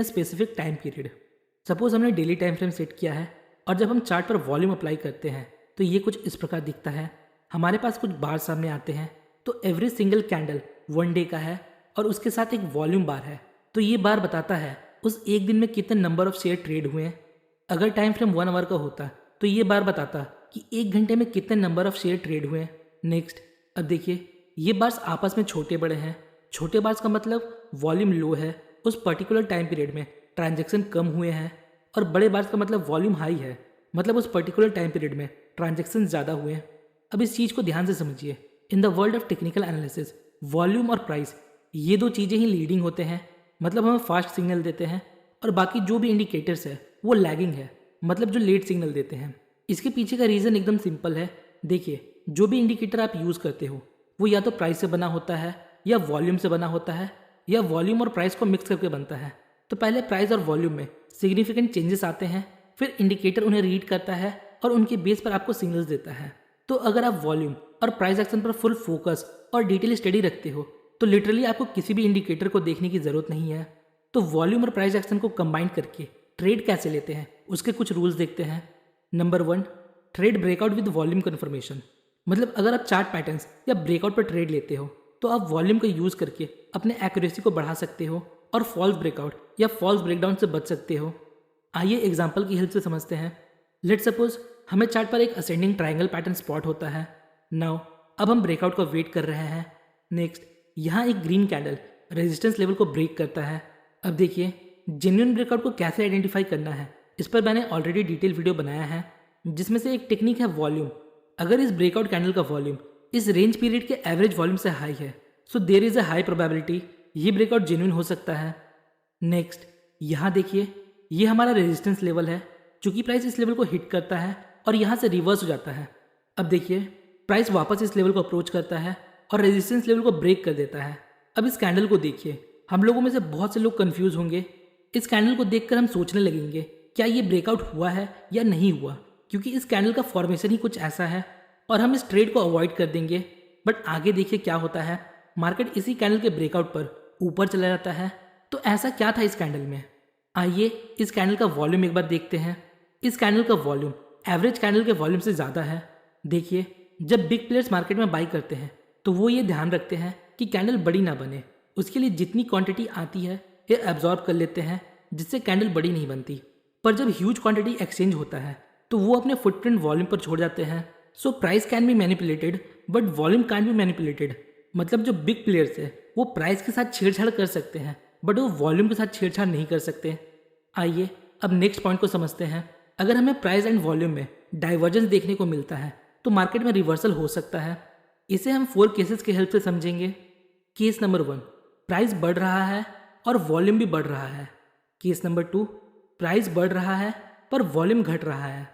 Specific time period. Suppose हमने daily time frame set किया है और जब हम चार्ट पर वॉल्यूम अप्लाई करते हैं तो ये कुछ इस प्रकार दिखता है। हमारे पास कुछ बार सामने आते हैं, तो एवरी सिंगल कैंडल 1 डे का है और उसके साथ एक वॉल्यूम बार है। तो ये बार बताता है उस एक दिन में कितने नंबर ऑफ शेयर ट्रेड हुए हैं। अगर टाइम फ्रेम 1 आवर का होता तो ये बार बताता कि 1 घंटे में कितने नंबर ऑफ शेयर ट्रेड हुए हैं। नेक्स्ट, अब देखिए ये बार्स आपस में छोटे बड़े हैं। छोटे बार्स का मतलब वॉल्यूम लो है, उस पर्टिकुलर टाइम पीरियड में ट्रांजैक्शन कम हुए हैं, और बड़े बार्स का मतलब वॉल्यूम हाई है, मतलब उस पर्टिकुलर टाइम पीरियड में ट्रांजैक्शन ज़्यादा हुए हैं। अब इस चीज़ को ध्यान से समझिए। In the world of technical analysis volume और प्राइस ये दो चीज़ें ही लीडिंग होते हैं, मतलब हमें फास्ट सिग्नल देते हैं, और बाकी जो भी इंडिकेटर्स है वो लैगिंग है, मतलब जो लेट सिग्नल देते हैं। इसके पीछे का रीज़न एकदम सिंपल है। देखिए, जो भी इंडिकेटर आप यूज़ करते हो वो या तो प्राइस से बना होता है या वॉल्यूम से बना होता है, या वॉल्यूम और प्राइस को मिक्स करके बनता है। तो पहले प्राइस और वॉल्यूम में सिग्निफिकेंट चेंजेस आते हैं, फिर इंडिकेटर उन्हें रीड करता है और उनके बेस पर आपको सिग्नल्स देता है। तो अगर आप वॉल्यूम और प्राइस एक्शन पर फुल फोकस और डिटेल स्टडी रखते हो तो लिटरली आपको किसी भी इंडिकेटर को देखने की ज़रूरत नहीं है। तो वॉल्यूम और प्राइस एक्शन को कंबाइन करके ट्रेड कैसे लेते हैं उसके कुछ रूल्स देखते हैं। Number 1, trade breakout with volume confirmation. मतलब अगर आप चार्ट पैटर्न्स या ब्रेकआउट पर ट्रेड लेते हो तो आप वॉल्यूम का यूज़ करके अपने एक्यूरेसी को बढ़ा सकते हो और फॉल्स ब्रेकआउट या फॉल्स ब्रेकडाउन से बच सकते हो। आइए एग्जांपल की हेल्प से समझते हैं। लेट्स सपोज हमें चार्ट पर एक असेंडिंग ट्रायंगल पैटर्न स्पॉट होता है। नाउ अब हम ब्रेकआउट का वेट कर रहे हैं। नेक्स्ट, यहाँ एक ग्रीन कैंडल रेजिस्टेंस लेवल को ब्रेक करता है। अब देखिए जेन्युइन ब्रेकआउट को कैसे आइडेंटिफाई करना है, इस पर मैंने ऑलरेडी डिटेल वीडियो बनाया है, जिसमें से एक टेक्निक है वॉल्यूम। अगर इस ब्रेकआउट कैंडल का वॉल्यूम इस रेंज पीरियड के एवरेज वॉल्यूम से हाई है, so there is a high probability ये ब्रेकआउट जेन्युइन हो सकता है। नेक्स्ट, यहाँ देखिए ये हमारा रेजिस्टेंस लेवल है। चूंकि प्राइस इस लेवल को हिट करता है और यहाँ से रिवर्स हो जाता है। अब देखिए प्राइस वापस इस लेवल को अप्रोच करता है और रेजिस्टेंस लेवल को ब्रेक कर देता है। अब इस कैंडल को देखिए, हम लोगों में से बहुत से लोग कंफ्यूज होंगे। इस कैंडल को देखकर हम सोचने लगेंगे क्या ये ब्रेकआउट हुआ है या नहीं हुआ, क्योंकि इस कैंडल का फॉर्मेशन ही कुछ ऐसा है, और हम इस ट्रेड को अवॉइड कर देंगे। बट आगे देखिए क्या होता है, मार्केट इसी कैंडल के ब्रेकआउट पर ऊपर चला जाता है। तो ऐसा क्या था इस कैंडल में? आइए इस कैंडल का वॉल्यूम एक बार देखते हैं। इस कैंडल का वॉल्यूम एवरेज कैंडल के वॉल्यूम से ज़्यादा है। देखिए जब बिग प्लेयर्स मार्केट में बाई करते हैं तो वो ये ध्यान रखते हैं कि कैंडल बड़ी ना बने, उसके लिए जितनी क्वांटिटी आती है ये एब्जॉर्ब कर लेते हैं, जिससे कैंडल बड़ी नहीं बनती। पर जब ह्यूज क्वांटिटी एक्सचेंज होता है तो वो अपने फुटप्रिंट वॉल्यूम पर छोड़ जाते हैं। So price can be manipulated but volume can be manipulated. मतलब जो बिग प्लेयर्स है वो प्राइस के साथ छेड़छाड़ कर सकते हैं बट वो वॉल्यूम के साथ छेड़छाड़ नहीं कर सकते। आइए अब नेक्स्ट पॉइंट को समझते हैं। अगर हमें प्राइस एंड वॉल्यूम में डाइवर्जेंस देखने को मिलता है तो मार्केट में रिवर्सल हो सकता है। इसे हम 4 केसेस की हेल्प से समझेंगे। केस नंबर 1, प्राइस बढ़ रहा है और वॉल्यूम भी बढ़ रहा है। केस नंबर 2, प्राइस बढ़ रहा है पर वॉल्यूम घट रहा है।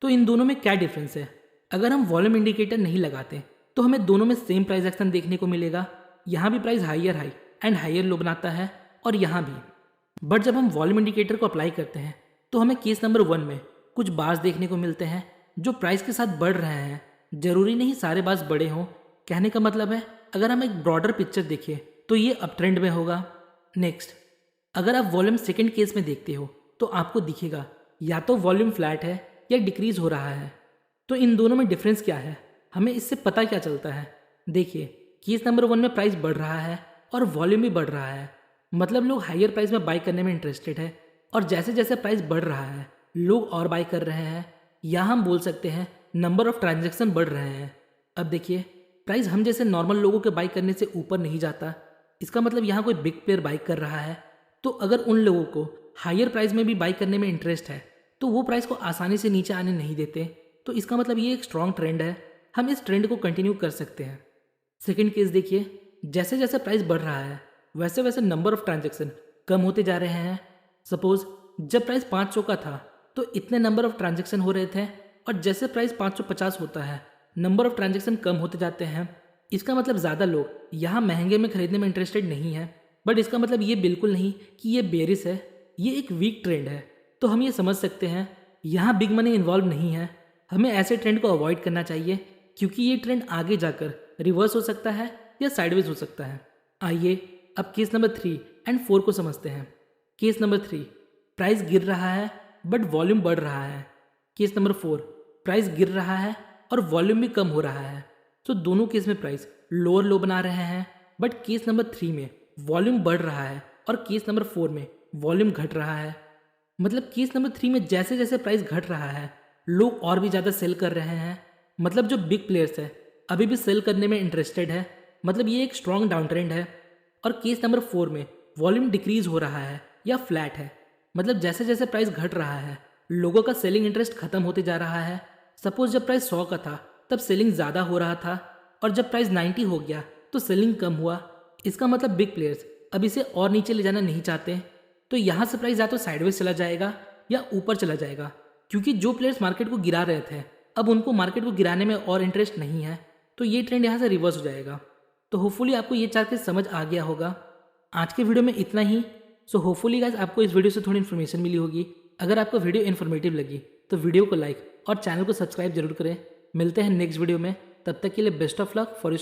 तो इन दोनों में क्या डिफरेंस है? अगर हम वॉल्यूम इंडिकेटर नहीं लगाते तो हमें दोनों में सेम प्राइस एक्शन देखने को मिलेगा। यहाँ भी price higher high and higher low बनाता है और यहाँ भी। बट जब हम वॉल्यूम इंडिकेटर को अप्लाई करते हैं तो हमें केस नंबर 1 में कुछ बार्स देखने को मिलते हैं जो प्राइस के साथ बढ़ रहे हैं। जरूरी नहीं सारे बार्स बड़े हों। कहने का मतलब है अगर हम एक ब्रॉडर पिक्चर देखें तो ये अप ट्रेंड में होगा। नेक्स्ट, अगर आप वॉल्यूम सेकेंड केस में देखते हो तो आपको दिखेगा या तो वॉल्यूम फ्लैट है या डिक्रीज हो रहा है। तो इन दोनों में डिफरेंस क्या है, हमें इससे पता क्या चलता है? देखिए केस नंबर 1 में प्राइस बढ़ रहा है और वॉल्यूम भी बढ़ रहा है, मतलब लोग हायर प्राइस में बाई करने में इंटरेस्टेड है, और जैसे जैसे प्राइस बढ़ रहा है लोग और बाई कर रहे हैं, या हम बोल सकते हैं नंबर ऑफ ट्रांजैक्शन बढ़ रहे हैं। अब देखिए प्राइस हम जैसे नॉर्मल लोगों के बाई करने से ऊपर नहीं जाता, इसका मतलब यहाँ कोई बिग प्लेयर बाई कर रहा है। तो अगर उन लोगों को हायर प्राइस में भी बाई करने में इंटरेस्ट है तो वो प्राइस को आसानी से नीचे आने नहीं देते। तो इसका मतलब ये एक स्ट्रॉन्ग ट्रेंड है, हम इस ट्रेंड को कंटिन्यू कर सकते हैं। सेकेंड केस देखिए, जैसे जैसे प्राइस बढ़ रहा है वैसे वैसे नंबर ऑफ ट्रांजैक्शन कम होते जा रहे हैं। सपोज जब प्राइस 500 का था तो इतने नंबर ऑफ ट्रांजैक्शन हो रहे थे, और जैसे प्राइस 550 होता है नंबर ऑफ ट्रांजैक्शन कम होते जाते हैं। इसका मतलब ज़्यादा लोग यहाँ महंगे में खरीदने में इंटरेस्टेड नहीं है। बट इसका मतलब ये बिल्कुल नहीं कि ये बेरिस है, ये एक वीक ट्रेंड है। तो हम ये समझ सकते हैं यहाँ बिग मनी इन्वॉल्व नहीं है। हमें ऐसे ट्रेंड को अवॉइड करना चाहिए क्योंकि ये ट्रेंड आगे जाकर रिवर्स हो सकता है या साइडवेज हो सकता है। आइए अब केस नंबर 3 एंड 4 को समझते हैं। केस नंबर 3, प्राइस गिर रहा है बट वॉल्यूम बढ़ रहा है। केस नंबर 4, प्राइस गिर रहा है और वॉल्यूम भी कम हो रहा है। तो दोनों केस में प्राइस लोअर लो बना रहे हैं, बट केस नंबर 3 में वॉल्यूम बढ़ रहा है और केस नंबर 4 में वॉल्यूम घट रहा है। मतलब केस नंबर 3 में जैसे जैसे प्राइस घट रहा है, लोग और भी ज़्यादा सेल कर रहे हैं। मतलब जो बिग प्लेयर्स है अभी भी सेल करने में इंटरेस्टेड है। मतलब ये एक स्ट्रॉन्ग डाउन ट्रेंड है। और केस नंबर 4 में वॉल्यूम डिक्रीज हो रहा है या फ्लैट है। मतलब जैसे जैसे प्राइस घट रहा है, लोगों का सेलिंग इंटरेस्ट खत्म होते जा रहा है। सपोज जब प्राइस 100 का था तब सेलिंग ज़्यादा हो रहा था, और जब प्राइस 90 हो गया तो सेलिंग कम हुआ। इसका मतलब बिग प्लेयर्स अब इसे और नीचे ले जाना नहीं चाहते। तो यहाँ से प्राइस या तो साइडवेज चला जाएगा या ऊपर चला जाएगा, क्योंकि जो प्लेयर्स मार्केट को गिरा रहे थे अब उनको मार्केट को गिराने में और इंटरेस्ट नहीं है। तो ये ट्रेंड यहाँ से रिवर्स हो जाएगा। तो होपफुली आपको ये 4 केस समझ आ गया होगा। आज के वीडियो में इतना ही। सो होपफुली गाइस आपको इस वीडियो से थोड़ी इन्फॉर्मेशन मिली होगी। अगर आपको वीडियो इन्फॉर्मेटिव लगी तो वीडियो को लाइक और चैनल को सब्सक्राइब जरूर करें। मिलते हैं नेक्स्ट वीडियो में, तब तक के लिए बेस्ट ऑफ लक फॉर